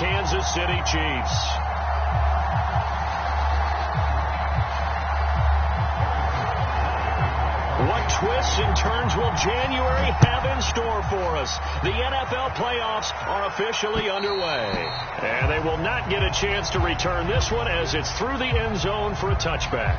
Kansas City Chiefs. What twists and turns will January have in store for us? The NFL playoffs are officially underway. And they will not get a chance to return this one as it's through the end zone for a touchback.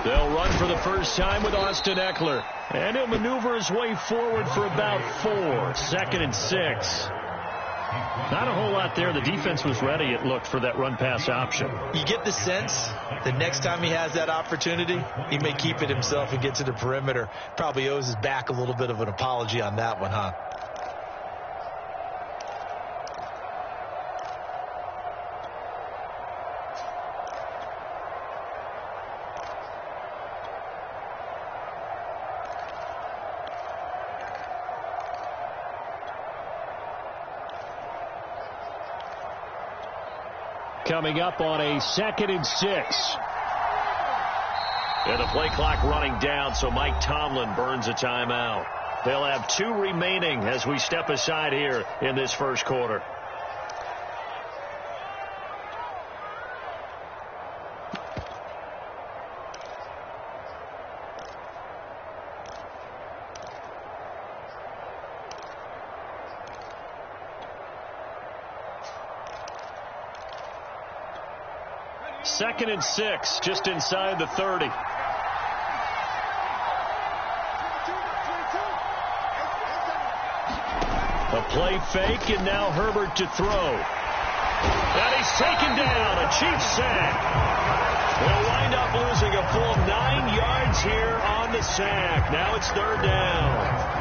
They'll run for the first time with Austin Eckler. And he'll maneuver his way forward for about 4. 2nd and 6. Not a whole lot there. The defense was ready, it looked, for that run-pass option. You get the sense the next time he has that opportunity, he may keep it himself and get to the perimeter. Probably owes his back a little bit of an apology on that one, huh? Coming up on a 2nd and 6. And the play clock running down, so Mike Tomlin burns a timeout. They'll have 2 remaining as we step aside here in this first quarter. Second and 6, just inside the 30. A play fake, and now Herbert to throw. And he's taken down, a Chiefs sack. They'll wind up losing a full 9 yards here on the sack. Now it's 3rd down.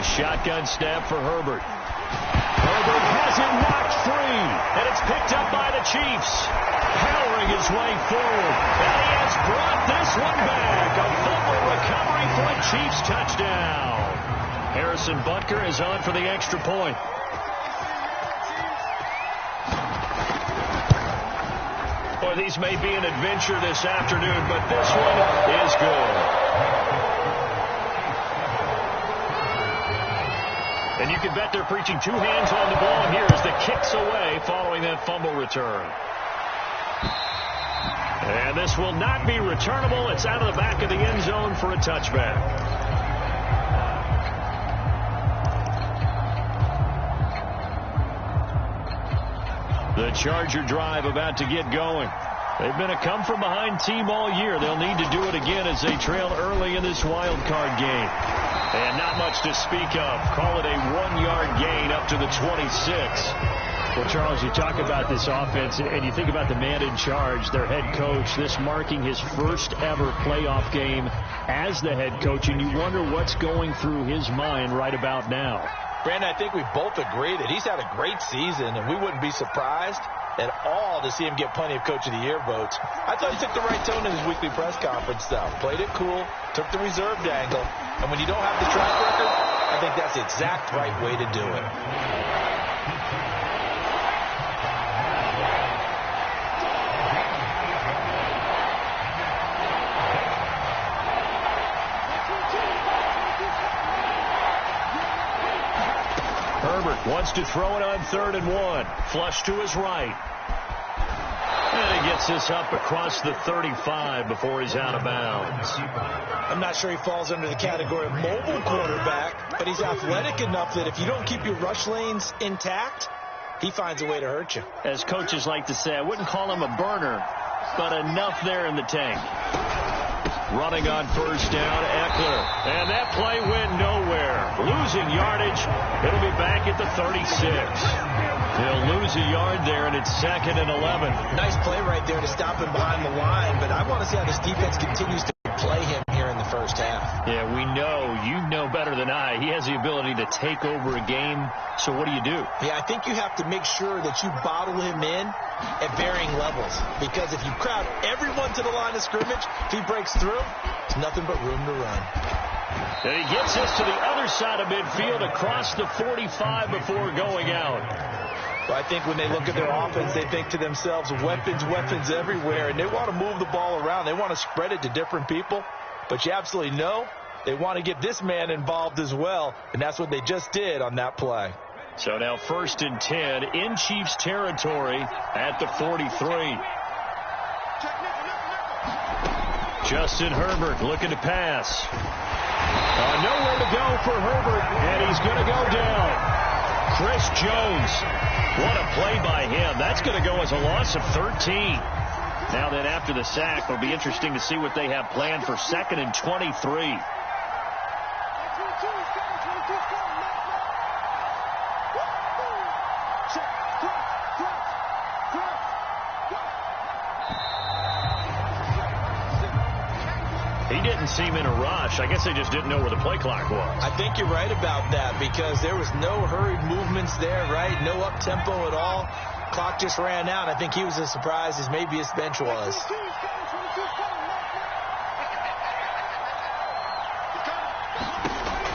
Shotgun snap for Herbert. Herbert has it knocked free, and it's picked up by the Chiefs. Powering his way forward, and he has brought this one back. A fumble recovery for a Chiefs touchdown. Harrison Butker is on for the extra point. Boy, these may be an adventure this afternoon, but this one is good. And you can bet they're preaching 2 hands on the ball here as the kick's away following that fumble return. And this will not be returnable. It's out of the back of the end zone for a touchback. The Charger drive about to get going. They've been a come-from-behind team all year. They'll need to do it again as they trail early in this wild card game. And not much to speak of. Call it a 1-yard gain up to the 26. Well, Charles, you talk about this offense, and you think about the man in charge, their head coach, this marking his first ever playoff game as the head coach, and you wonder what's going through his mind right about now. Brandon, I think we both agree that he's had a great season, and we wouldn't be surprised at all to see him get plenty of Coach of the Year votes. I thought he took the right tone in his weekly press conference, though. Played it cool, took the reserved angle, and when you don't have the track record, I think that's the exact right way to do it. Herbert wants to throw it on 3rd and 1. Flush to his right. And he gets this up across the 35 before he's out of bounds. I'm not sure he falls under the category of mobile quarterback, but he's athletic enough that if you don't keep your rush lanes intact, he finds a way to hurt you. As coaches like to say, I wouldn't call him a burner, but enough there in the tank. Running on 1st down, Eckler. And that play went nowhere. losing yardage. It'll be back at the 36. He'll lose a yard there, and it's 2nd and 11. Nice play right there to stop him behind the line, but I want to see how this defense continues to play him here in the first half. Yeah, we know. You know better than I. He has the ability to take over a game, so what do you do? Yeah, I think you have to make sure that you bottle him in at varying levels, because if you crowd everyone to the line of scrimmage, if he breaks through, there's nothing but room to run. And he gets us to the other side of midfield across the 45 before going out. Well, I think when they look at their offense, they think to themselves, weapons, weapons everywhere, and they want to move the ball around. They want to spread it to different people, but you absolutely know they want to get this man involved as well, and that's what they just did on that play. So now 1st and 10 in Chiefs territory at the 43. Justin Herbert looking to pass. Nowhere to go for Herbert, and he's going to go down. Chris Jones, what a play by him. That's going to go as a loss of 13. Now then, after the sack, it'll be interesting to see what they have planned for 2nd and 23. He didn't seem in a rush. I guess they just didn't know where the play clock was. I think you're right about that, because there was no hurried movements there, right? No up-tempo at all. Clock just ran out. I think he was as surprised as maybe his bench was.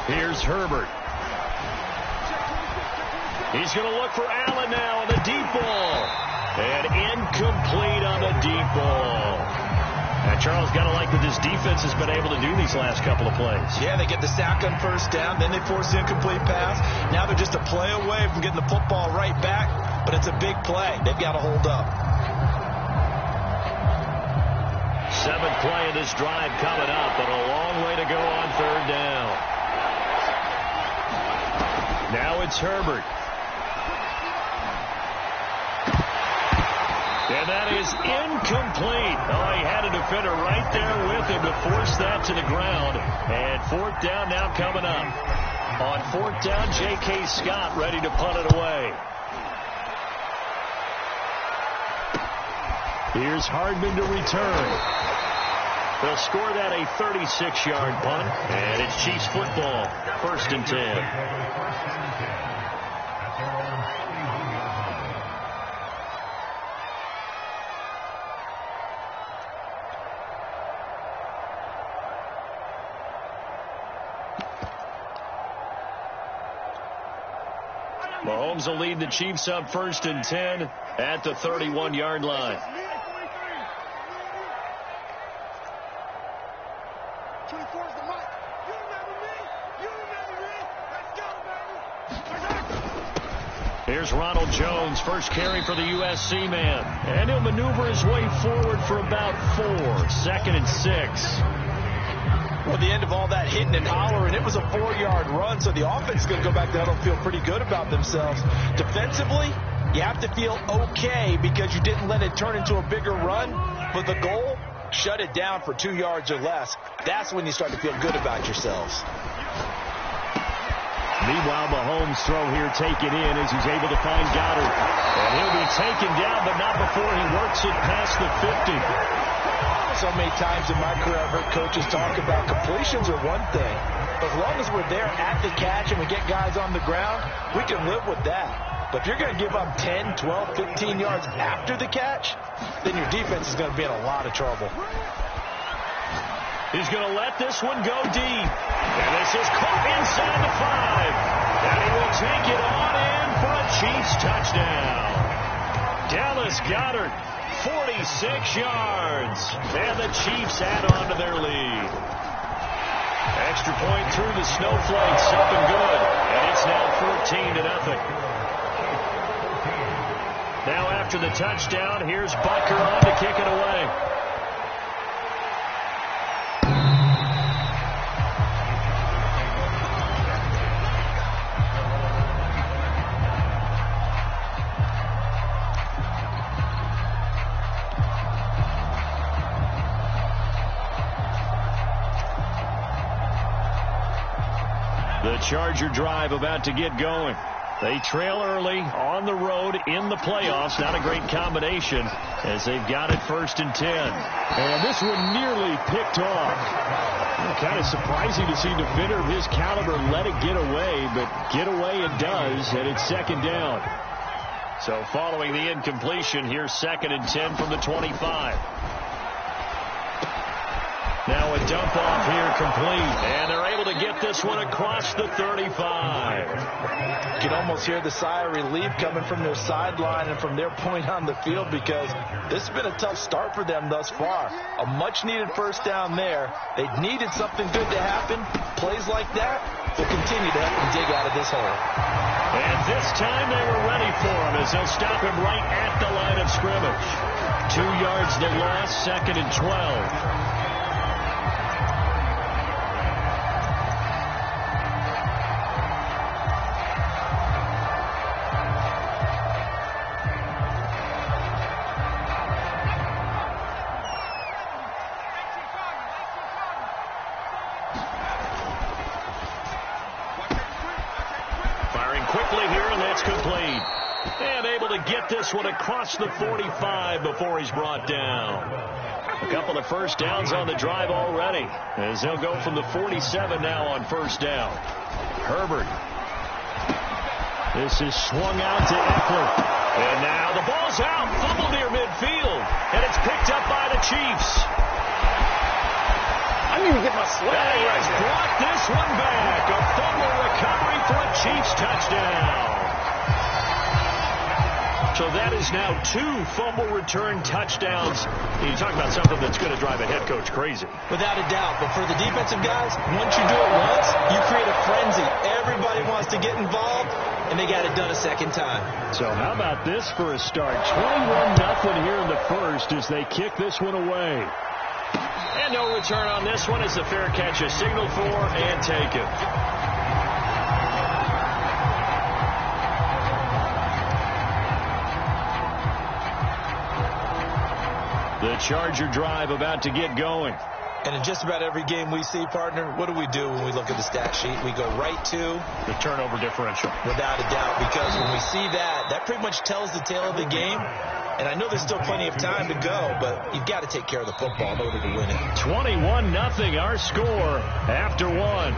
Here's Herbert. He's going to look for Allen now on the deep ball. And incomplete on the deep ball. Now, Charles, got to like that this defense has been able to do these last couple of plays. Yeah, they get the sack on 1st down, then they force the incomplete pass. Now they're just a play away from getting the football right back, but it's a big play. They've got to hold up. 7th play of this drive coming up, but a long way to go on 3rd down. Now it's Herbert. And that is incomplete. Oh, he had a defender right there with him to force that to the ground. And 4th down now coming up. On 4th down, J.K. Scott ready to punt it away. Here's Hardman to return. They'll score that a 36-yard punt. And it's Chiefs football. 1st and 10. Mahomes will lead the Chiefs up 1st and 10 at the 31-yard line. Here's Ronald Jones, first carry for the USC man. And he'll maneuver his way forward for about 4. 2nd and 6. Well, the end of all that hitting and hollering, it was a 4-yard run, so the offense is going to go back down and feel pretty good about themselves. Defensively, you have to feel okay because you didn't let it turn into a bigger run, but the goal, shut it down for 2 yards or less. That's when you start to feel good about yourselves. Meanwhile, Mahomes' throw here taken in as he's able to find Goddard. And he'll be taken down, but not before he works it past the 50. So many times in my career I've heard coaches talk about completions are one thing. But as long as we're there at the catch and we get guys on the ground, we can live with that. But if you're going to give up 10, 12, 15 yards after the catch, then your defense is going to be in a lot of trouble. He's going to let this one go deep. And this is caught inside the 5. And he will take it on in for a Chiefs touchdown. Dallas Goedert, 46 yards. And the Chiefs add on to their lead. Extra point through the snowflakes, up and good. And it's now 14-0. Now after the touchdown, here's Butker on to kick it away. The Charger drive about to get going. They trail early on the road in the playoffs. Not a great combination as they've got it 1st and 10. And this one nearly picked off. Kind of surprising to see a defender of his caliber let it get away, but get away it does, and it's 2nd down. So following the incompletion, here's 2nd and 10 from the 25. Now a dump off here complete. And they're able to get this one across the 35. You can almost hear the sigh of relief coming from their sideline and from their point on the field, because this has been a tough start for them thus far. A much-needed 1st down there. They needed something good to happen. Plays like that will continue to help them dig out of this hole. And this time they were ready for him as they'll stop him right at the line of scrimmage. 2 yards the loss, 2nd and 12. Complete. And able to get this one across the 45 before he's brought down. A couple of 1st downs on the drive already, as they'll go from the 47 now on 1st down. Herbert. This is swung out to Eckler. And now the ball's out. Fumble near midfield. And it's picked up by the Chiefs. I didn't even get my sled. He has brought this one back. A fumble recovery for a Chiefs touchdown. So that is now 2 fumble return touchdowns. You talk about something that's going to drive a head coach crazy. Without a doubt. But for the defensive guys, once you do it once, you create a frenzy. Everybody wants to get involved, and they got it done a 2nd time. So how about this for a start? 21-0 here in the 1st as they kick this one away. And no return on this one as the fair catch is signaled for and taken. The Charger drive about to get going. And in just about every game we see, partner, what do we do when we look at the stat sheet? We go right to the turnover differential. Without a doubt, because when we see that, that pretty much tells the tale of the game. And I know there's still plenty of time to go, but you've got to take care of the football in order to win it. 21-0, our score after 1.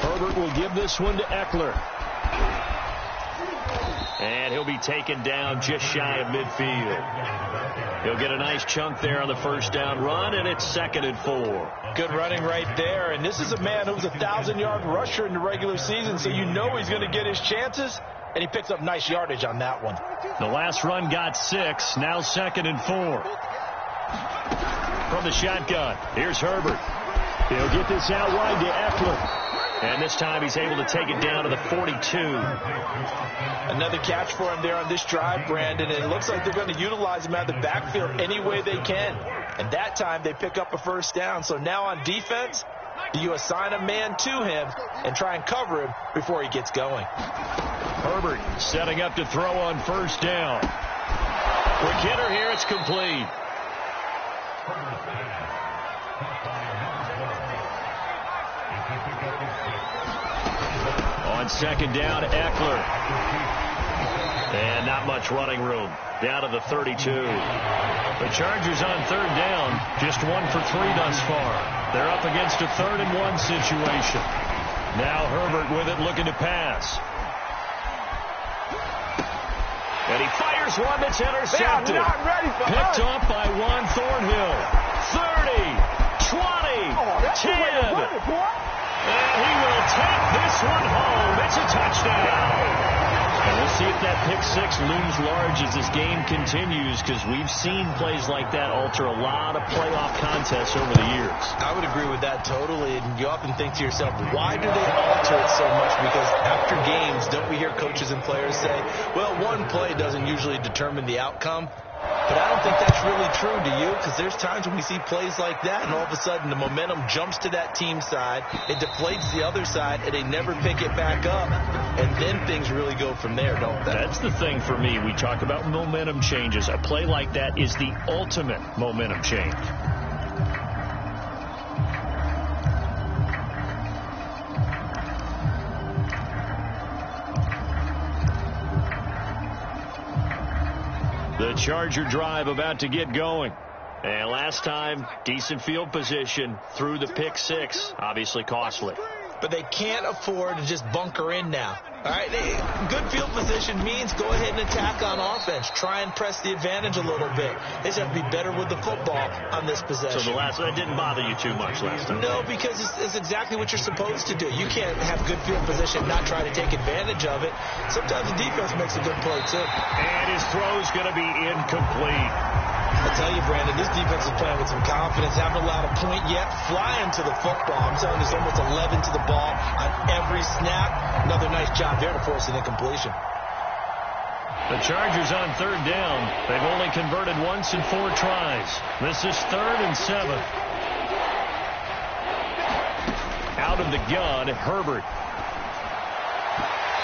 Herbert will give this one to Eckler. And he'll be taken down just shy of midfield. He'll get a nice chunk there on the 1st down run, and it's 2nd and 4. Good running right there. And this is a man who was a 1,000-yard rusher in the regular season, so you know he's going to get his chances. And he picks up nice yardage on that one. The last run got 6. Now 2nd and 4. From the shotgun, here's Herbert. He'll get this out wide to Eckler. And this time he's able to take it down to the 42. Another catch for him there on this drive, Brandon. And it looks like they're going to utilize him out of the backfield any way they can. And that time they pick up a 1st down. So now on defense, you assign a man to him and try and cover him before he gets going. Herbert setting up to throw on 1st down. Quick hitter here, it's complete. On 2nd down, Eckler. And not much running room. Down to the 32. The Chargers on 3rd down. Just 1 for 3 thus far. They're up against a 3rd and 1 situation. Now Herbert with it, looking to pass. And he fires one that's intercepted. They are not ready for Picked up by Juan Thornhill. 30, 20, 10. And he will take this one home. It's a touchdown. And we'll see if that pick 6 looms large as this game continues, because we've seen plays like that alter a lot of playoff contests over the years. I would agree with that totally. And you often think to yourself, why do they alter it so much? Because after games, don't we hear coaches and players say, well, one play doesn't usually determine the outcome? But I don't think that's really true, do you? Because there's times when we see plays like that, and all of a sudden the momentum jumps to that team side, it deflates the other side, and they never pick it back up. And then things really go from there, don't they? That's the thing for me. We talk about momentum changes. A play like that is the ultimate momentum change. The Charger drive about to get going. And last time, decent field position through the pick six. Obviously costly. But they can't afford to just bunker in now. All right, good field position means go ahead and attack on offense. Try and press the advantage a little bit. They just have to be better with the football on this possession. So that didn't bother you too much last time? No, because it's exactly what you're supposed to do. You can't have good field position, not try to take advantage of it. Sometimes the defense makes a good play, too. And his throw's going to be incomplete. I tell you, Brandon, this defense is playing with some confidence. Haven't allowed a point yet. Flying to the football. I'm telling you, there's almost 11 to the ball on every snap. Another nice job there to force an incompletion. The Chargers on third down. They've only converted once in 4 tries. This is 3rd and 7. Out of the gun, Herbert.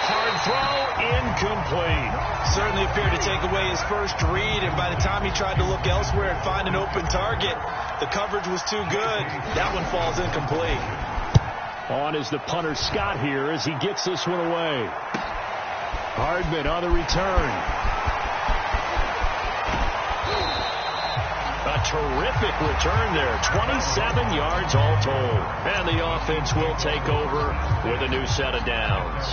Hard throw, incomplete. Certainly appeared to take away his first read, and by the time he tried to look elsewhere and find an open target, the coverage was too good. That one falls incomplete. On is the punter Scott here as he gets this one away. Hardman on the return. A terrific return there. 27 yards all told. And the offense will take over with a new set of downs.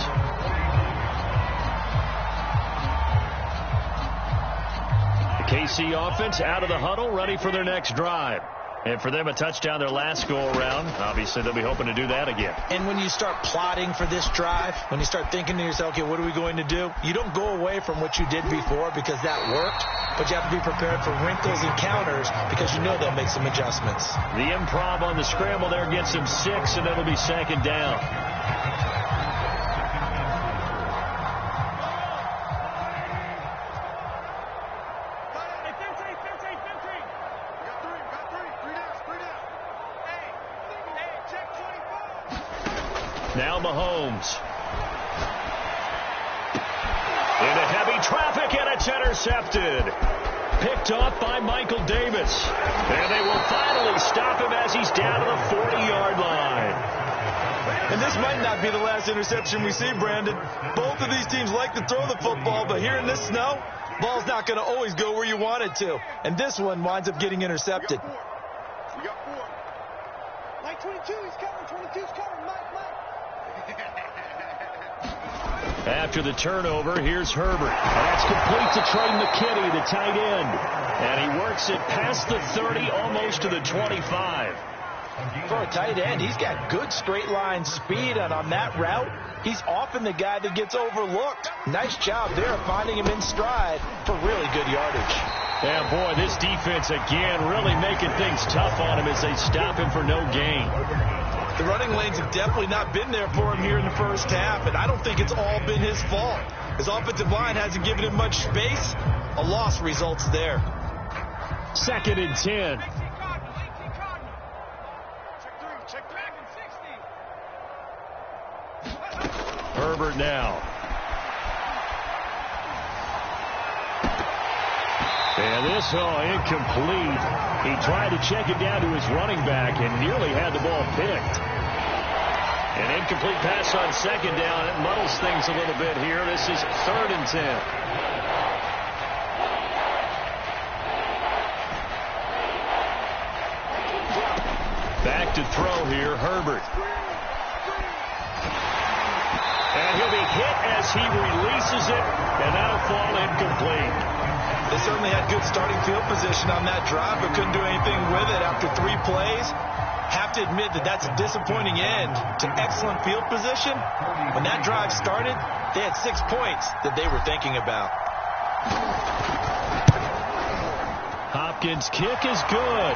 KC offense out of the huddle, ready for their next drive. And for them, a touchdown their last go-around. Obviously, they'll be hoping to do that again. And when you start plotting for this drive, when you start thinking to yourself, okay, what are we going to do? You don't go away from what you did before because that worked, but you have to be prepared for wrinkles and counters because you know they'll make some adjustments. The improv on the scramble there gets him 6, and it'll be 2nd down. Now Mahomes. Into heavy traffic, and it's intercepted. Picked off by Michael Davis. And they will finally stop him as he's down to the 40-yard line. And this might not be the last interception we see, Brandon. Both of these teams like to throw the football, but here in this snow, ball's not going to always go where you want it to. And this one winds up getting intercepted. We got 4. Mike 22, he's coming. 22's coming. Mike. After the turnover, here's Herbert. That's complete to Trey McKinney, the tight end. And he works it past the 30, almost to the 25. For a tight end, he's got good straight line speed, and on that route, he's often the guy that gets overlooked. Nice job there of finding him in stride for really good yardage. Yeah, boy, this defense again really making things tough on him as they stop him for no gain. The running lanes have definitely not been there for him here in the first half, and I don't think it's all been his fault. His offensive line hasn't given him much space. A loss results there. 2nd and 10. Herbert now. And this, incomplete. He tried to check it down to his running back and nearly had the ball picked. An incomplete pass on 2nd down. It muddles things a little bit here. This is 3rd and 10. Back to throw here, Herbert. And he'll be hit as he releases it, and that'll fall incomplete. They certainly had good starting field position on that drive, but couldn't do anything with it after 3 plays. Have to admit that that's a disappointing end to excellent field position. When that drive started, they had 6 points that they were thinking about. Hopkins' kick is good.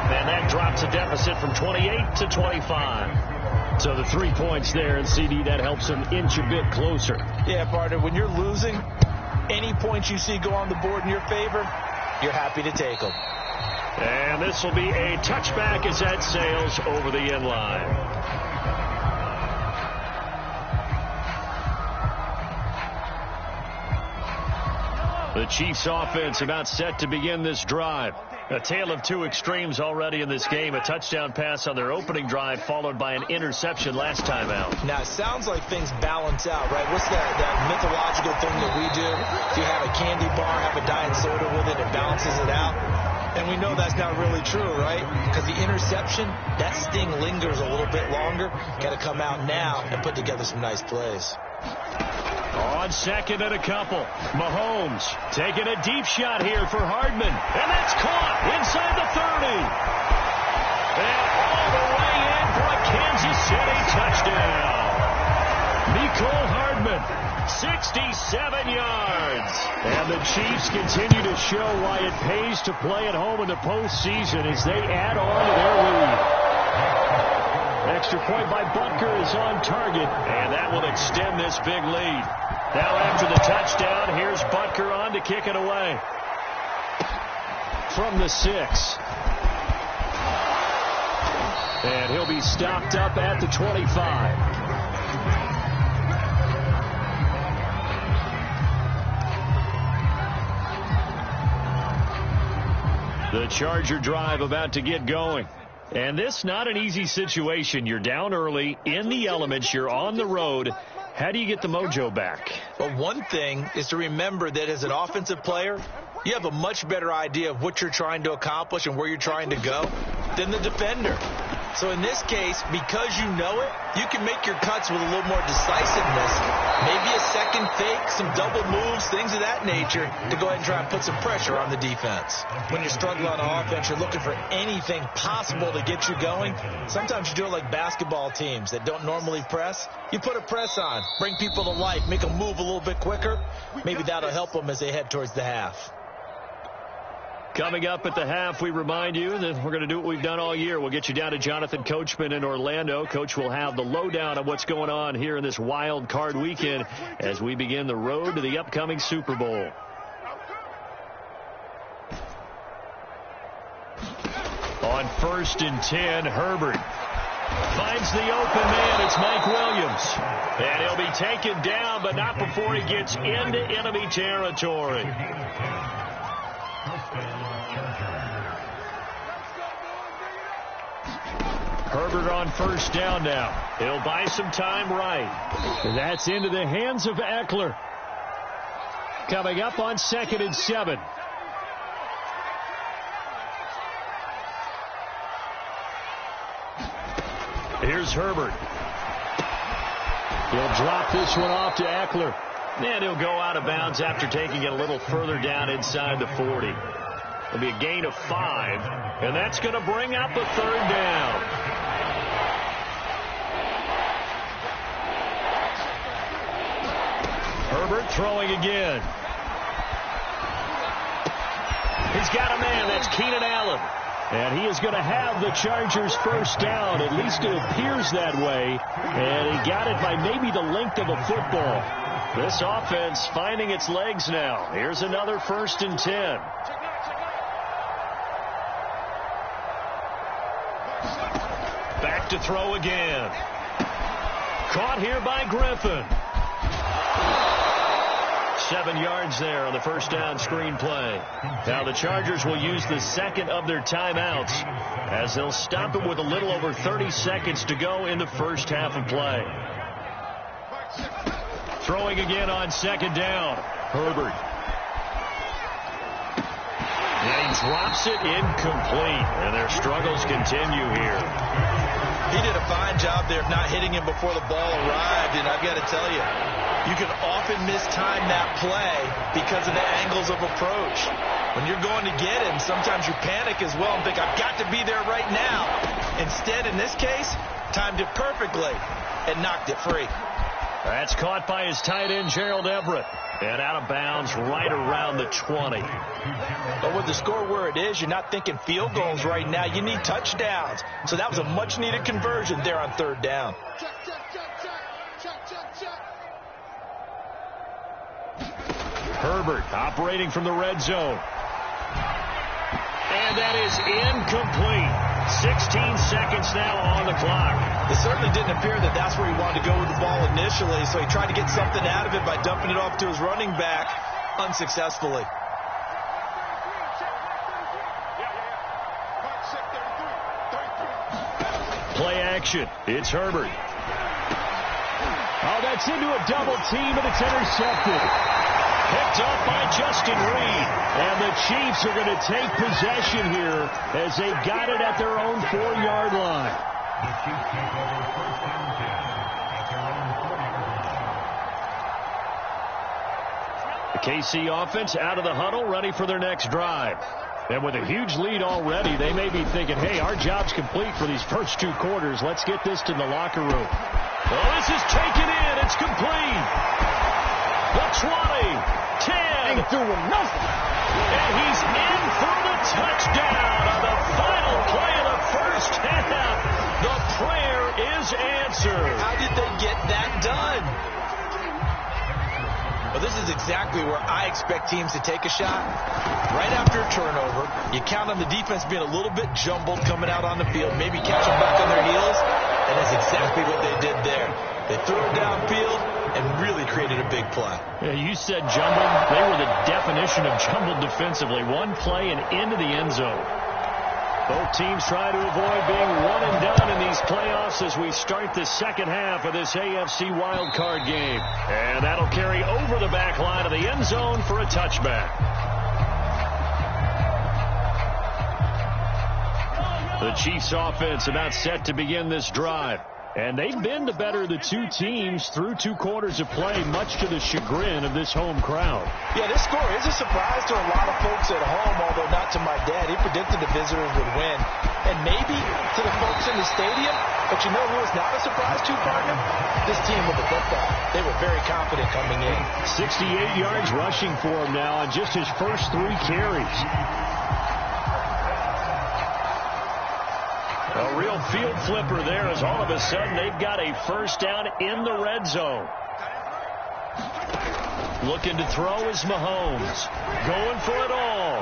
And that drops the deficit from 28 to 25. So the 3 points there, and CD, that helps them inch a bit closer. Yeah, partner, when you're losing, any points you see go on the board in your favor, you're happy to take them. And this will be a touchback as that sails over the end line. The Chiefs offense about set to begin this drive. A tale of two extremes already in this game. A touchdown pass on their opening drive followed by an interception last time out. Now, it sounds like things balance out, right? What's that mythological thing that we do? If you have a candy bar, have a diet soda with it, it balances it out. And we know that's not really true, right? Because the interception, that sting lingers a little bit longer. Got to come out now and put together some nice plays. On second and a couple, Mahomes taking a deep shot here for Hardman. And that's caught inside the 30. And all the way in for a Kansas City touchdown. Nicole Hardman, 67 yards. And the Chiefs continue to show why it pays to play at home in the postseason as they add on to their lead. Extra point by Butker is on target, and that will extend this big lead. Now after the touchdown, here's Butker on to kick it away. From the 6. And he'll be stopped up at the 25. The Charger drive about to get going. And this not an easy situation. You're down early, in the elements, you're on the road. How do you get the mojo back? Well, one thing is to remember that as an offensive player, you have a much better idea of what you're trying to accomplish and where you're trying to go than the defender. So in this case, because you know it, you can make your cuts with a little more decisiveness. Maybe a second fake, some double moves, things of that nature to go ahead and try and put some pressure on the defense. When you're struggling on offense, you're looking for anything possible to get you going. Sometimes you do it like basketball teams that don't normally press. You put a press on, bring people to life, make them move a little bit quicker. Maybe that'll help them as they head towards the half. Coming up at the half, we remind you that we're going to do what we've done all year. We'll get you down to Jonathan Coachman in Orlando. Coach will have the lowdown of what's going on here in this wild card weekend as we begin the road to the upcoming Super Bowl. On 1st and 10, Herbert finds the open man. It's Mike Williams. And he'll be taken down, but not before he gets into enemy territory. Herbert on 1st down now. He'll buy some time right. And that's into the hands of Eckler. Coming up on 2nd and 7. Here's Herbert. He'll drop this one off to Eckler. And he'll go out of bounds after taking it a little further down inside the 40. It'll be a gain of 5, and that's going to bring up a 3rd down. Herbert throwing again. He's got a man. That's Keenan Allen. And he is going to have the Chargers 1st down. At least it appears that way. And he got it by maybe the length of a football. This offense finding its legs now. Here's another 1st and 10. Back to throw again. Caught here by Griffin. 7 yards there on the 1st down screen play. Now the Chargers will use the 2nd of their timeouts as they'll stop it with a little over 30 seconds to go in the 1st half of play. Throwing again on 2nd down. Herbert. And he drops it incomplete. And their struggles continue here. He did a fine job there of not hitting him before the ball arrived. And I've got to tell you, you can often mistime that play because of the angles of approach. When you're going to get him, sometimes you panic as well and think, I've got to be there right now. Instead, in this case, timed it perfectly and knocked it free. That's caught by his tight end, Gerald Everett. And out of bounds right around the 20. But with the score where it is, you're not thinking field goals right now. You need touchdowns. So that was a much-needed conversion there on third down. Herbert operating from the red zone. And that is incomplete. 16 seconds now on the clock. It certainly didn't appear that that's where he wanted to go with the ball initially, so he tried to get something out of it by dumping it off to his running back unsuccessfully. Play action. It's Herbert. Oh, that's into a double team, and it's intercepted. Picked up by Justin Reed. And the Chiefs are going to take possession here as they got it at their own 4-yard line. The KC offense out of the huddle, ready for their next drive. And with a huge lead already, they may be thinking, hey, our job's complete for these first 2 quarters. Let's get this to the locker room. Well, this is taken in. It's complete. The 20, 10. Ain't doing nothing. And he's in for the touchdown on the final play of the first half. The prayer is answered. How did they get that done? Well, this is exactly where I expect teams to take a shot. Right after a turnover, you count on the defense being a little bit jumbled coming out on the field, maybe catching back on their heels, and that's exactly what they did there. They threw it downfield and really created a big play. Yeah, you said jumbled. They were the definition of jumbled defensively. One play and into the end zone. Both teams try to avoid being one and done in these playoffs as we start the second half of this AFC wildcard game. And that'll carry over the back line of the end zone for a touchback. The Chiefs offense about set to begin this drive. And they've been the better of the 2 teams through 2 quarters of play, much to the chagrin of this home crowd. Yeah, this score is a surprise to a lot of folks at home, although not to my dad. He predicted the visitors would win. And maybe to the folks in the stadium, but you know who was not a surprise to, partner? This team with the football. They were very confident coming in. 68 yards rushing for him now on just his first 3 carries. A real field flipper there as all of a sudden they've got a first down in the red zone. Looking to throw is Mahomes. Going for it all.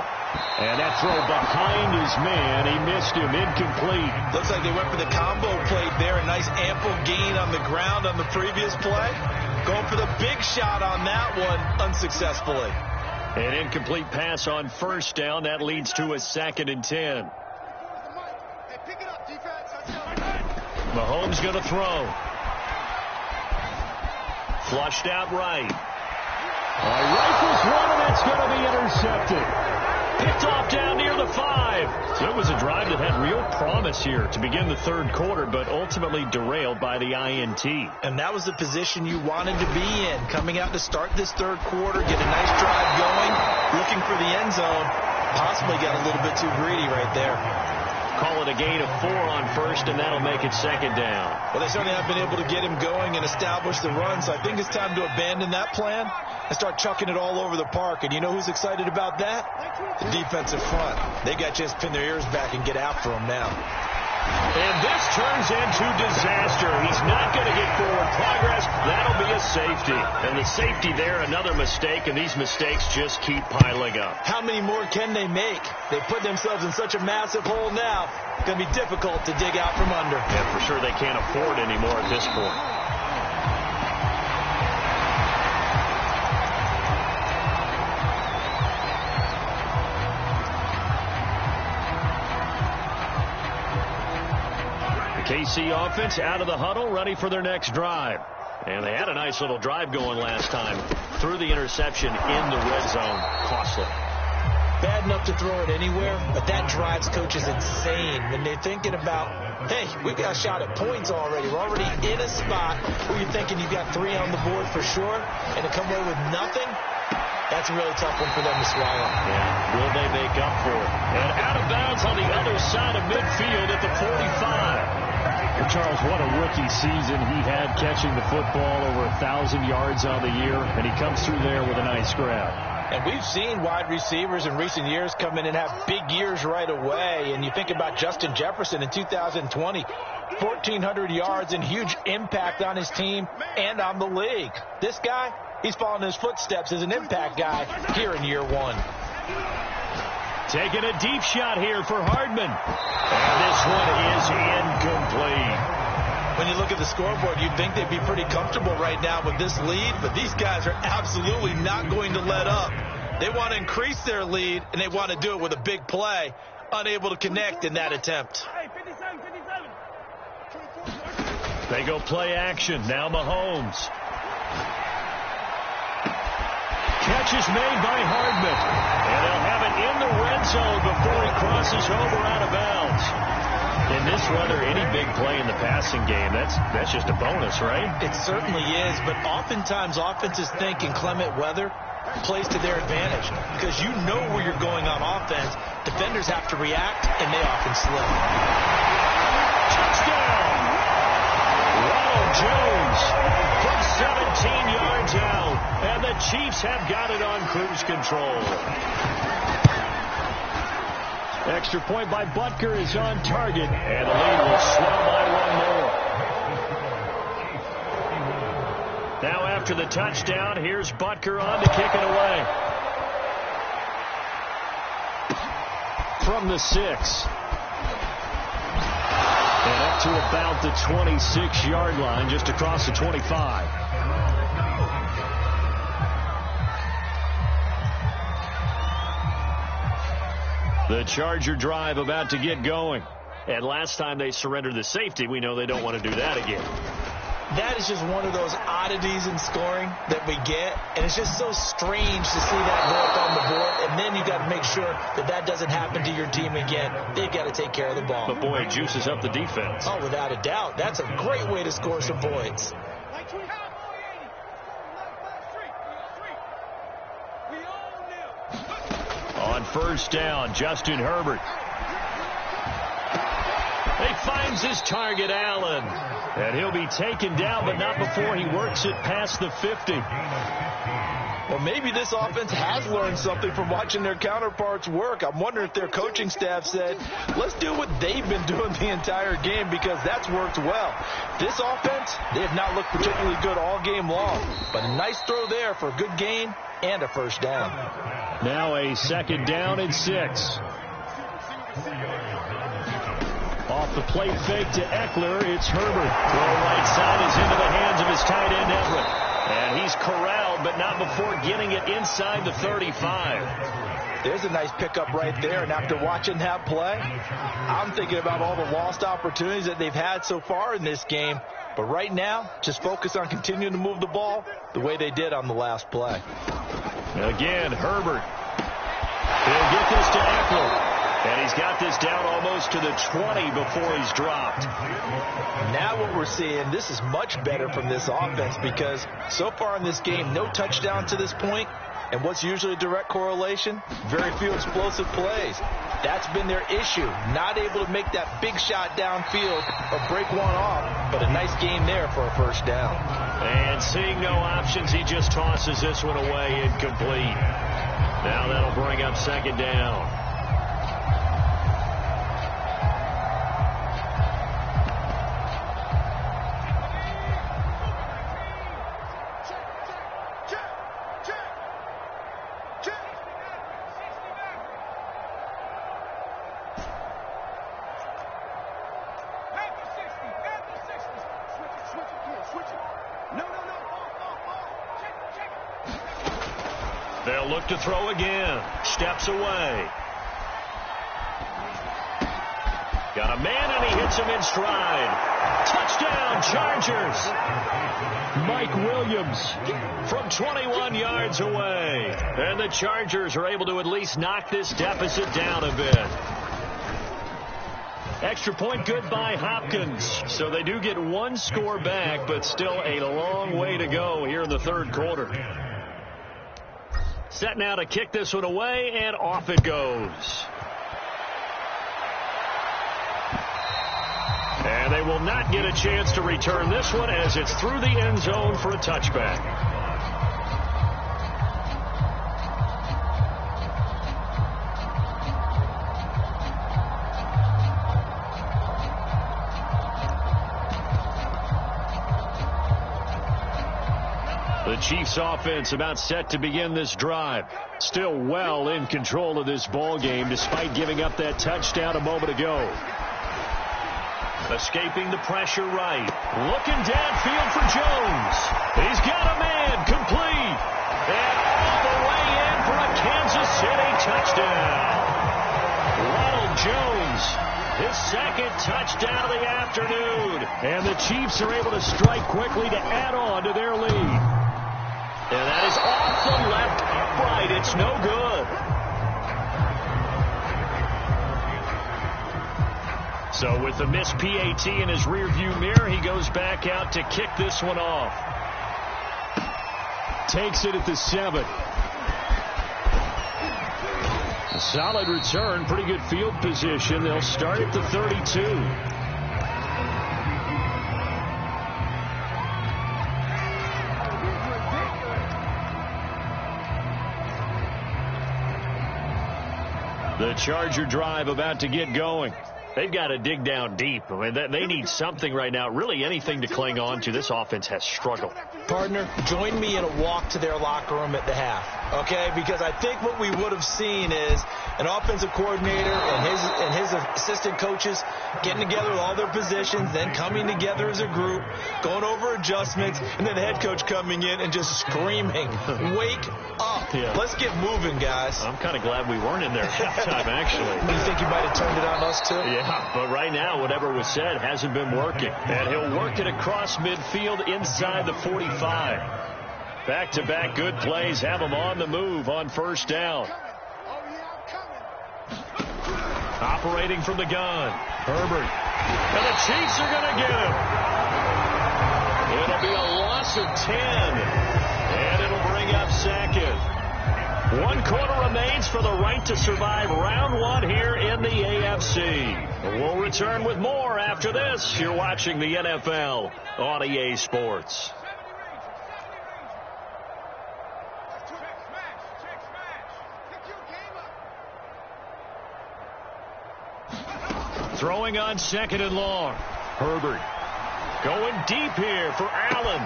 And that throw behind his man. He missed him. Incomplete. Looks like they went for the combo plate there. A nice ample gain on the ground on the previous play. Going for the big shot on that one unsuccessfully. An incomplete pass on first down. That leads to a 2nd and 10. Mahomes going to throw. Flushed out right. Rifles one, and it's going to be intercepted. Picked off down near the 5. So it was a drive that had real promise here to begin the 3rd quarter, but ultimately derailed by the INT. And that was the position you wanted to be in. Coming out to start this 3rd quarter, get a nice drive going, looking for the end zone. Possibly got a little bit too greedy right there. Call it a gain of 4 on first, and that'll make it 2nd down. Well, they certainly have been able to get him going and establish the run, so I think it's time to abandon that plan and start chucking it all over the park. And you know who's excited about that? The defensive front. They got to just pin their ears back and get after him now. And this turns into disaster. He's not going to get forward progress. That'll be a safety. And the safety there, another mistake, and these mistakes just keep piling up. How many more can they make? They put themselves in such a massive hole now. It's going to be difficult to dig out from under. Yeah, for sure they can't afford any more at this point. KC offense out of the huddle, ready for their next drive. And they had a nice little drive going last time. Threw the interception in the red zone. Costly. Bad enough to throw it anywhere, but that drives coaches insane when they're thinking about, hey, we've got a shot at points already. We're already in a spot where you're thinking you've got 3 on the board for sure, and to come away with nothing, that's a really tough one for them to swallow. Yeah, will they make up for it? And out of bounds on the other side of midfield at the 45. Charles, what a rookie season he had, catching the football over 1,000 yards on the year, and he comes through there with a nice grab. And we've seen wide receivers in recent years come in and have big years right away. And you think about Justin Jefferson in 2020, 1,400 yards and huge impact on his team and on the league. This guy, he's following his footsteps as an impact guy here in year one. Taking a deep shot here for Hardman. And this one is incomplete. When you look at the scoreboard, you'd think they'd be pretty comfortable right now with this lead, but these guys are absolutely not going to let up. They want to increase their lead, and they want to do it with a big play. Unable to connect in that attempt. They go play action. Now Mahomes. Catch is made by Hardman. And they'll have it in the red zone before he crosses over out of bounds. In this weather, any big play in the passing game, that's just a bonus, right? It certainly is, but oftentimes offenses think in clement weather plays to their advantage because you know where you're going on offense. Defenders have to react, and they often slip. Touchdown! Ronald Jones from 17 yards out, and the Chiefs have got it on cruise control. Extra point by Butker is on target, and the lead will swell by one more. Now after the touchdown, here's Butker on to kick it away. From the 6. And up to about the 26-yard line, just across the 25. The Charger drive about to get going. And last time they surrendered the safety, we know they don't want to do that again. That is just one of those oddities in scoring that we get. And it's just so strange to see that go up on the board. And then you got to make sure that that doesn't happen to your team again. They've got to take care of the ball. But, boy, it juices up the defense. Oh, without a doubt. That's a great way to score some points. On first down, Justin Herbert. He finds his target, Allen. And he'll be taken down, but not before he works it past the 50. Well, maybe this offense has learned something from watching their counterparts work. I'm wondering if their coaching staff said, let's do what they've been doing the entire game because that's worked well. This offense, they have not looked particularly good all game long. But a nice throw there for a good gain and a first down. Now a second down and 6. Off the plate fake to Eckler, it's Herbert. Throw right side is into the hands of his tight end, Everett. And he's corralled, but not before getting it inside the 35. There's a nice pickup right there, and after watching that play, I'm thinking about all the lost opportunities that they've had so far in this game. But right now, just focus on continuing to move the ball the way they did on the last play. Again, Herbert. He'll get this to Eckler. And he's got this down almost to the 20 before he's dropped. Now what we're seeing, this is much better from this offense because so far in this game, no touchdown to this point. And what's usually a direct correlation? Very few explosive plays. That's been their issue. Not able to make that big shot downfield or break one off. But a nice game there for a first down. And seeing no options, he just tosses this one away incomplete. Now that'll bring up second down. They'll look to throw again. Steps away. Got a man, and he hits him in stride. Touchdown, Chargers. Mike Williams from 21 yards away. And the Chargers are able to at least knock this deficit down a bit. Extra point good by Hopkins. So they do get one score back, but still a long way to go here in the third quarter. Set now to kick this one away, and off it goes. And And they will not get a chance to return this one as it's through the end zone for a touchback. The Chiefs offense about set to begin this drive. Still well in control of this ball game despite giving up that touchdown a moment ago. Escaping the pressure right. Looking downfield for Jones. He's got a man complete. And all the way in for a Kansas City touchdown. Ronald Jones, his second touchdown of the afternoon. And the Chiefs are able to strike quickly to add on to their lead. And that is off the left upright. It's no good. So with the missed PAT in his rearview mirror, he goes back out to kick this one off. Takes it at the 7. A solid return, pretty good field position. They'll start at the 32. The Charger drive about to get going. They've got to dig down deep. I mean, they need something right now, really anything to cling on to. This offense has struggled. Partner, join me in a walk to their locker room at the half, okay? Because I think what we would have seen is an offensive coordinator and his assistant coaches getting together with all their positions, then coming together as a group, going over adjustments, and then the head coach coming in and just screaming, wake up. Yeah. Let's get moving, guys. I'm kind of glad we weren't in there at halftime, actually. You think you might have turned it on us, too? Yeah, but right now, whatever was said hasn't been working. And he'll work it across midfield inside the 45. Back-to-back good plays have him on the move on first down. Operating from the gun. Herbert. And the Chiefs are going to get him. It'll be a loss of 10. And it'll bring up second. 1 quarter remains for the right to survive round 1 here in the AFC. We'll return with more after this. You're watching the NFL on EA Sports. Throwing on 2nd and long. Herbert going deep here for Allen.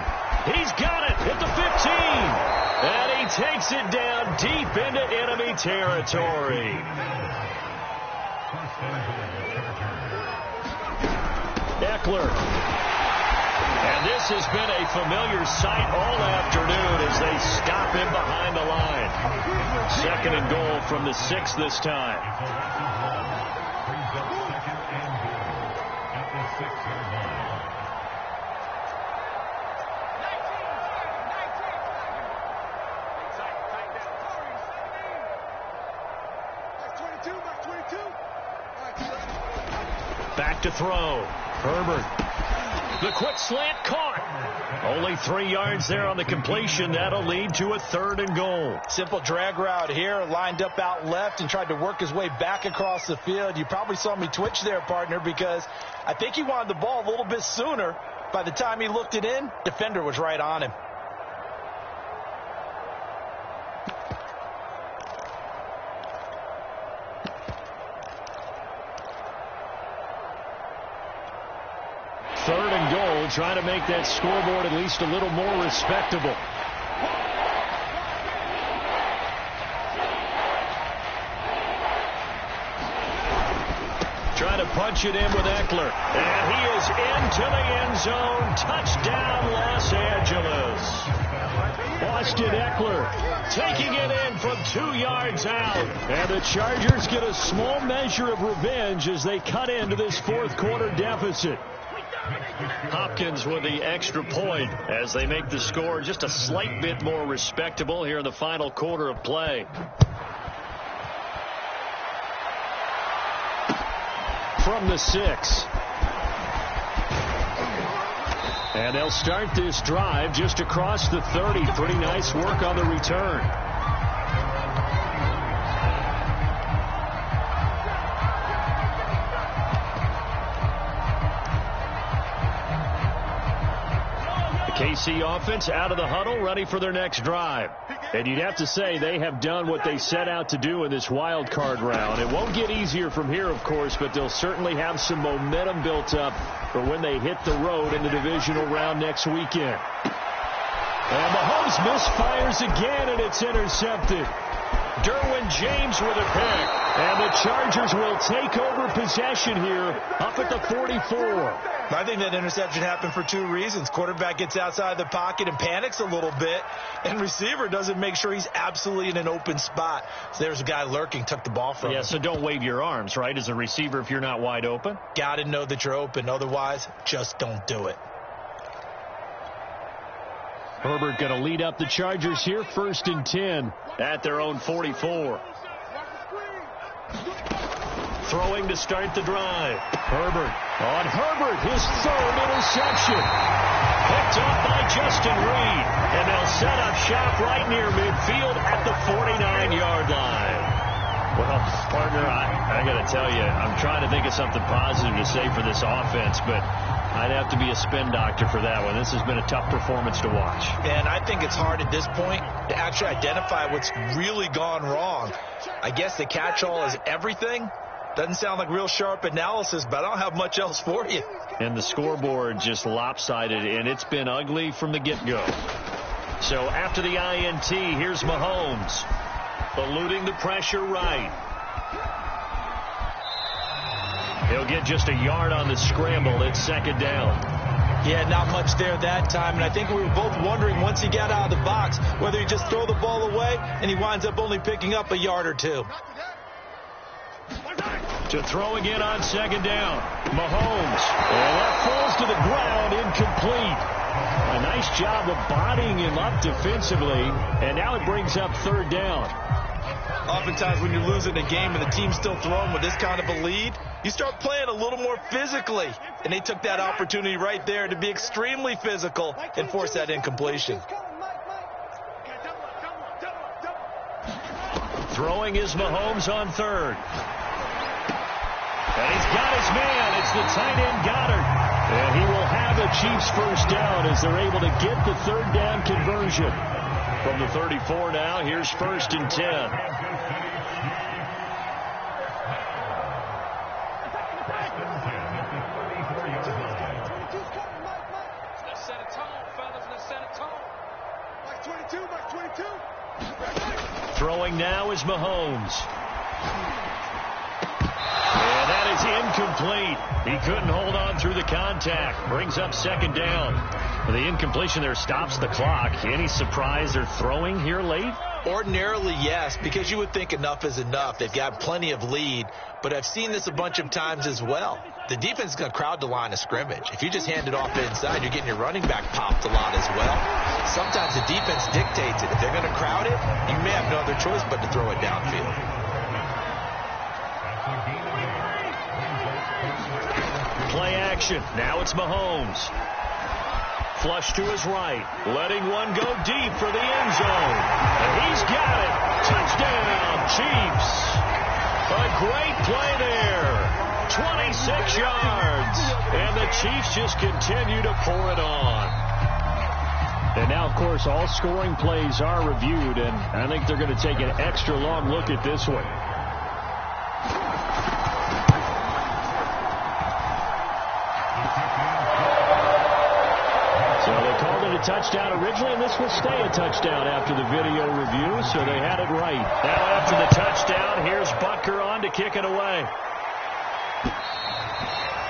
He's got it at the 15. And he takes it down deep into enemy territory. Eckler. And this has been a familiar sight all afternoon as they stop him behind the line. 2nd and goal from the 6 this time. Back to throw. Herbert. The quick slant caught. Only 3 yards there on the completion. That'll lead to a 3rd and goal. Simple drag route here. Lined up out left and tried to work his way back across the field. You probably saw me twitch there, partner, because I think he wanted the ball a little bit sooner. By the time he looked it in, defender was right on him. Third and goal, trying to make that scoreboard at least a little more respectable. Trying to punch it in with Eckler. And he is into the end zone. Touchdown, Los Angeles. Austin Eckler taking it in from 2 yards out. And the Chargers get a small measure of revenge as they cut into this 4th quarter deficit. Hopkins with the extra point as they make the score just a slight bit more respectable here in the final quarter of play. From the 6. And they'll start this drive just across the 30. Pretty nice work on the return. KC offense out of the huddle, ready for their next drive. And you'd have to say they have done what they set out to do in this wild card round. It won't get easier from here, of course, but they'll certainly have some momentum built up for when they hit the road in the divisional round next weekend. And Mahomes misfires again, and it's intercepted. Derwin James with a pick. And the Chargers will take over possession here up at the 44. I think that interception happened for two reasons. Quarterback gets outside the pocket and panics a little bit, and receiver doesn't make sure he's absolutely in an open spot. So there's a guy lurking, took the ball from him. Yeah, so don't wave your arms, right, as a receiver if you're not wide open? Got to know that you're open. Otherwise, just don't do it. Herbert going to lead up the Chargers here, 1st and 10 at their own 44. Throwing to start the drive. Herbert. On Herbert, his 3rd interception. Picked up by Justin Reed. And they'll set up shop right near midfield at the 49-yard line. Well, partner, I got to tell you, I'm trying to think of something positive to say for this offense, but I'd have to be a spin doctor for that one. This has been a tough performance to watch. And I think it's hard at this point to actually identify what's really gone wrong. I guess the catch-all is everything. Doesn't sound like real sharp analysis, but I don't have much else for you. And the scoreboard just lopsided, and it's been ugly from the get-go. So after the INT, here's Mahomes. Eluding the pressure right. He'll get just a yard on the scramble. It's 2nd down. Yeah, not much there that time. And I think we were both wondering once he got out of the box whether he just throw the ball away and he winds up only picking up a yard or two. To throw again on 2nd down. Mahomes. And that falls to the ground, incomplete. A nice job of bodying him up defensively. And now it brings up 3rd down. Oftentimes when you're losing a game and the team's still throwing with this kind of a lead, you start playing a little more physically. And they took that opportunity right there to be extremely physical and force that incompletion. Throwing is Mahomes on 3rd. And he's got his man. It's the tight end Goddard. And he will have the Chiefs 1st down as they're able to get the 3rd down conversion. From the 34 now, here's 1st and 10. Let's set a tone, fellas. Let's set a tone. Mike 22, Mike 22. Throwing now is Mahomes. And that is incomplete. He couldn't hold on through the contact. Brings up 2nd down. The incompletion there stops the clock. Any surprise they're throwing here late? Ordinarily, yes, because you would think enough is enough. They've got plenty of lead, but I've seen this a bunch of times as well. The defense is going to crowd the line of scrimmage. If you just hand it off inside, you're getting your running back popped a lot as well. Sometimes the defense dictates it. If they're going to crowd it, you may have no other choice but to throw it downfield. Play action. Now it's Mahomes. Flush to his right. Letting one go deep for the end zone. And he's got it. Touchdown, Chiefs. A great play there. 26 yards. And the Chiefs just continue to pour it on. And now, of course, all scoring plays are reviewed, and I think they're going to take an extra long look at this one. So they called it a touchdown originally, and this will stay a touchdown after the video review, so they had it right. Now after the touchdown, here's Butker on to kick it away.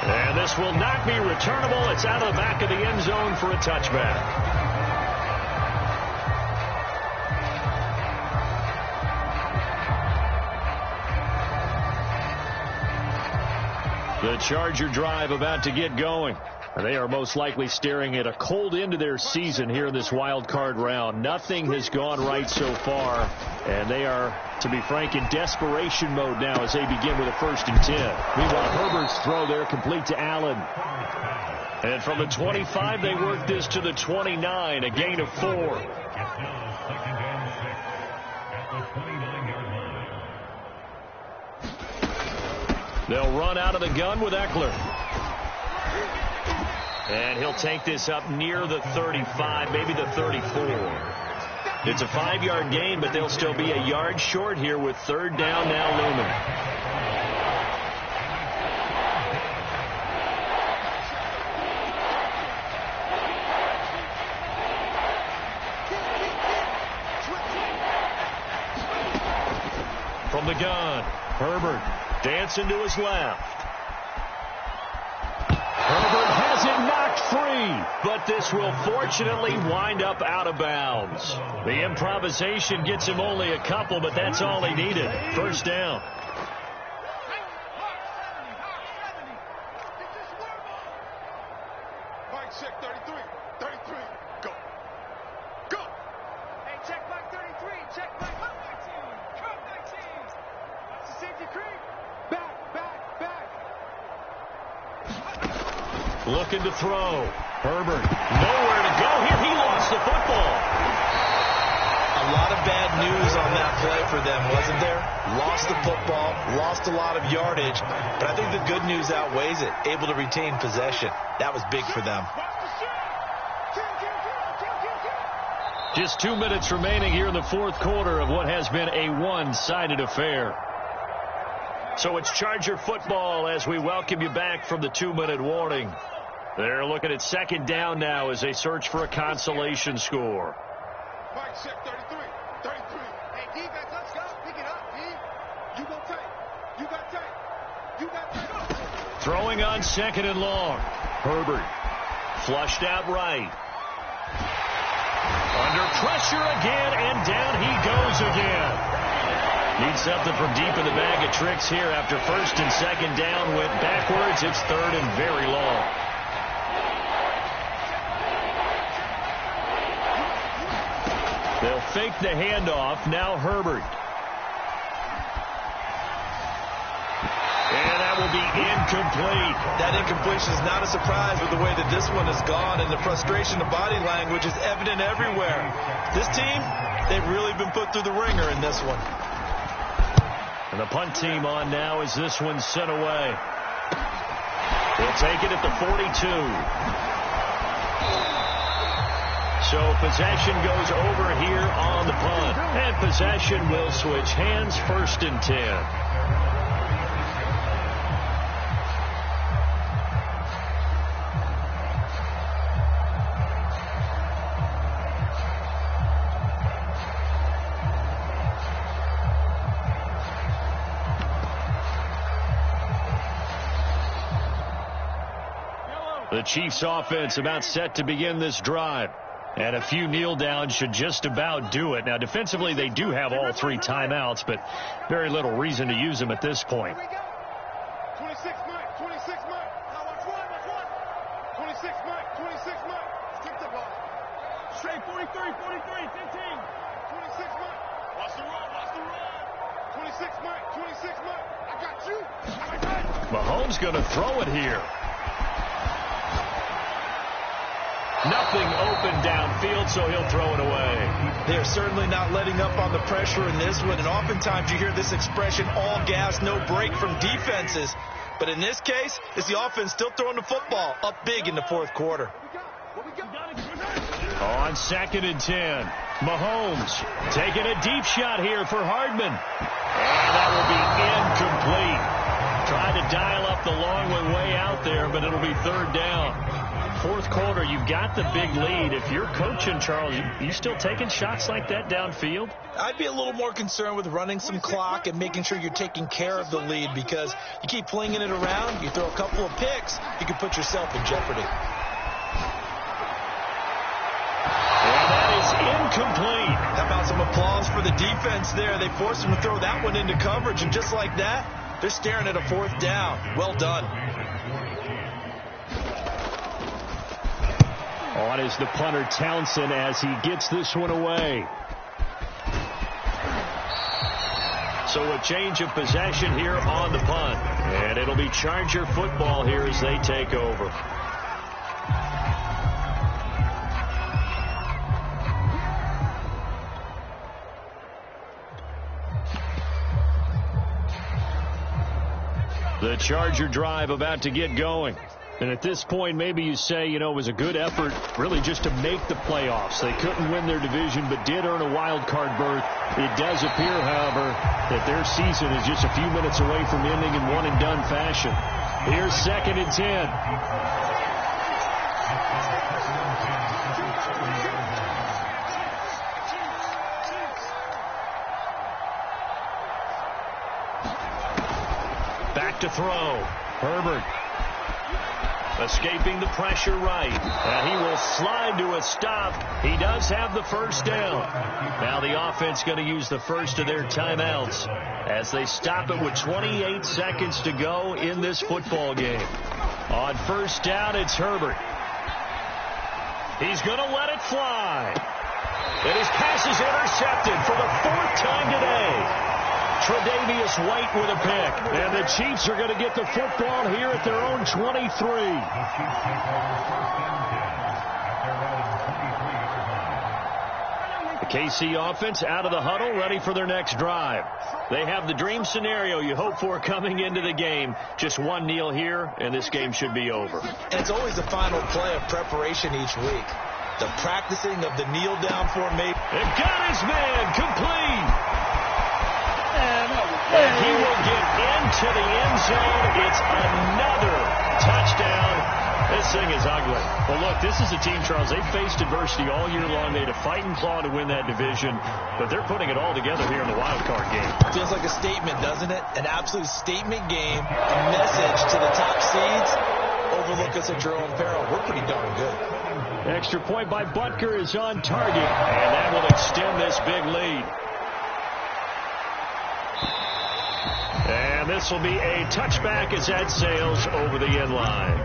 And this will not be returnable. It's out of the back of the end zone for a touchback. The Charger drive about to get going. They are most likely staring at a cold end of their season here in this wild card round. Nothing has gone right so far, and they are, to be frank, in desperation mode now as they begin with a 1st and 10. Meanwhile, Herbert's throw there complete to Allen. And from the 25, they work this to the 29, a gain of 4. They'll run out of the gun with Eckler. And he'll take this up near the 35, maybe the 34. It's a 5-yard gain, but they'll still be a yard short here with third down now looming. From the gun, Herbert dancing to his left. Herbert has it knocked free, but this will fortunately wind up out of bounds. The improvisation gets him only a couple, but that's all he needed. First down. Mike, check 33. 33. Go. Go. Hey, check Mike 33. Check Mike 19. Come 19. Watch the safety creep. Back. Looking to throw. Herbert, nowhere to go here. He lost the football. A lot of bad news on that play for them, wasn't there? Lost the football, lost a lot of yardage, but I think the good news outweighs it. Able to retain possession. That was big for them. Just 2 minutes remaining here in the fourth quarter of what has been a one-sided affair. So it's Charger football as we welcome you back from the 2-minute warning. They're looking at second down now as they search for a consolation score. Mike, check 33. 33. Hey, defense, let's go. Pick it up, D. You go tight. You got tight. You got tight. Throwing on second and long. Herbert flushed out right. Under pressure again, and down he goes again. Needs something from deep in the bag of tricks here after first and second down went backwards. It's third and very long. They'll fake the handoff. Now Herbert. And that will be incomplete. That incompletion is not a surprise with the way that this one has gone, and the frustration of body language is evident everywhere. This team, they've really been put through the ringer in this one. And the punt team on now as this one's sent away. They'll take it at the 42. So possession goes over here on the punt. And possession will switch hands, first and 10. The Chiefs offense about set to begin this drive. And a few kneel downs should just about do it. Now, defensively, they do have all 3 timeouts, but very little reason to use them at this point. 26 Mike, 26 Mike. Now watch one. 26 Mike, 26 Mike. Skip the ball. Straight 43, 15. 26 Mike. Watch the run. 26 Mike, 26 Mike. I got you. Mahomes going to throw it here. Nothing open downfield, so he'll throw it away. They're certainly not letting up on the pressure in this one, and oftentimes you hear this expression, all gas, no break from defenses. But in this case, it's the offense still throwing the football up big in the fourth quarter. On second and 10, Mahomes taking a deep shot here for Hardman. And that will be incomplete. Tried to dial up the long one way out there, but it'll be third down. Fourth quarter, you've got the big lead. If you're coaching, Charles, you still taking shots like that downfield? I'd be a little more concerned with running some clock and making sure you're taking care of the lead, because you keep flinging it around, you throw a couple of picks, you can put yourself in jeopardy. And that is incomplete. How about some applause for the defense there? They forced him to throw that one into coverage, and just like that, they're staring at a fourth down. Well done. On is the punter Townsend as he gets this one away. So a change of possession here on the punt. And it'll be Charger football here as they take over. The Charger drive about to get going. And at this point, maybe you say, it was a good effort really just to make the playoffs. They couldn't win their division, but did earn a wild card berth. It does appear, however, that their season is just a few minutes away from ending in one-and-done fashion. Here's 2nd and 10. Back to throw. Herbert. Escaping the pressure right. He will slide to a stop. He does have the first down. Now the offense going to use the first of their timeouts as they stop it with 28 seconds to go in this football game. On first down, it's Herbert. He's going to let it fly. And his pass is intercepted for the 4th time today. Tre'Davious White with a pick. And the Chiefs are going to get the football here at their own 23. The KC offense out of the huddle, ready for their next drive. They have the dream scenario you hope for coming into the game. Just one kneel here, and this game should be over. And it's always the final play of preparation each week. The practicing of the kneel-down formation. And got his man complete. And he will get into the end zone. It's another touchdown. This thing is ugly. Well, look, this is a team, Charles, they've faced adversity all year long. They had to fight and claw to win that division, but they're putting it all together here in the wild card game. Feels like a statement, doesn't it? An absolute statement game, a message to the top seeds. Overlook us at your own peril. We're pretty darn good. Extra point by Butker is on target, and that will extend this big lead. And this will be a touchback as that sails over the end line.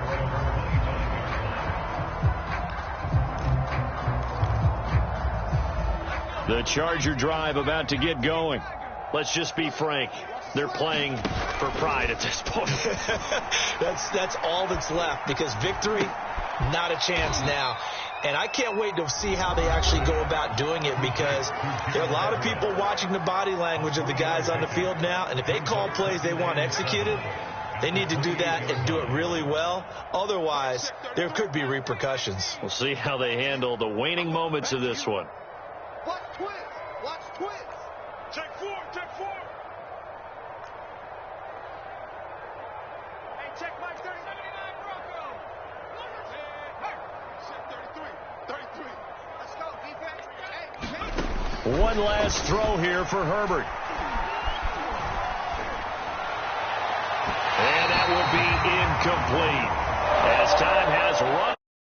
The Charger drive about to get going. Let's just be frank. They're playing for pride at this point. That's all that's left, because victory, not a chance now. And I can't wait to see how they actually go about doing it, because there are a lot of people watching the body language of the guys on the field now, and if they call plays they want executed, they need to do that and do it really well. Otherwise, there could be repercussions. We'll see how they handle the waning moments of this one. Watch twins. Watch twins. Check 4. Check 4. Hey, check Mike 30. 79 Bronco. Hey, 33. Let's go, defense. Hey. One last throw here for Herbert. And that will be incomplete, as time has run